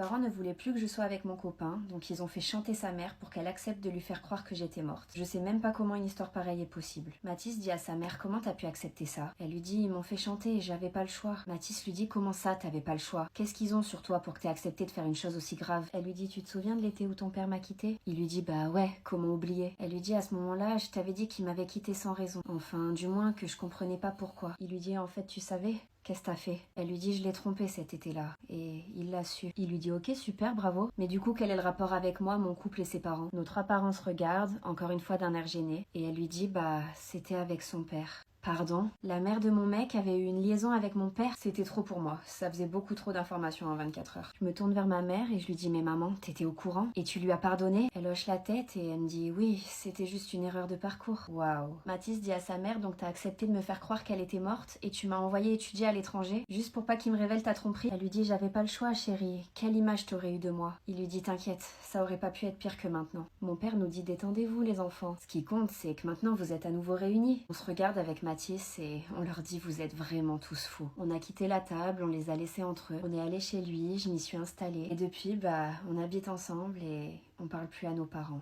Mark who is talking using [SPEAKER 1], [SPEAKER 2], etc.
[SPEAKER 1] parents ne voulaient plus que je sois avec mon copain, donc ils ont fait chanter sa mère pour qu'elle accepte de lui faire croire que j'étais morte. Je sais même pas comment une histoire pareille est possible. Mathis dit à sa mère comment t'as pu accepter ça. Elle lui dit ils m'ont fait chanter et j'avais pas le choix. Mathis lui dit comment ça t'avais pas le choix? Qu'est-ce qu'ils ont sur toi pour que t'aies accepté de faire une chose aussi grave? Elle lui dit tu te souviens de l'été où ton père m'a quitté? Il lui dit bah ouais, comment oublier? Elle lui dit à ce moment-là je t'avais dit qu'il m'avait quitté sans raison. Enfin du moins que je comprenais pas pourquoi. Il lui dit en fait tu savais? Qu'est-ce que t'as fait? Elle lui dit je l'ai trompé cet été-là. Et il l'a su. Il lui dit ok super bravo. Mais du coup quel est le rapport avec moi, mon couple et ses parents? Nos trois parents se regardent, encore une fois d'un air gêné. Et elle lui dit bah c'était avec son père. Pardon? La mère de mon mec avait eu une liaison avec mon père? C'était trop pour moi. Ça faisait beaucoup trop d'informations en 24 heures. Je me tourne vers ma mère et je lui dis mais maman, t'étais au courant? Et tu lui as pardonné? Elle hoche la tête et elle me dit oui, c'était juste une erreur de parcours. Waouh. Mathis dit à sa mère donc t'as accepté de me faire croire qu'elle était morte et tu m'as envoyé étudier à l'étranger juste pour pas qu'il me révèle ta tromperie? Elle lui dit j'avais pas le choix chérie. Quelle image t'aurais eu de moi? Il lui dit t'inquiète, ça aurait pas pu être pire que maintenant. Mon père nous dit détendez-vous les enfants. Ce qui compte c'est que maintenant vous êtes à nouveau réunis. On se regarde avec Mathis et on leur dit vous êtes vraiment tous fous. On a quitté la table, on les a laissés entre eux. On est allé chez lui, je m'y suis installée. Et depuis, on habite ensemble et on parle plus à nos parents.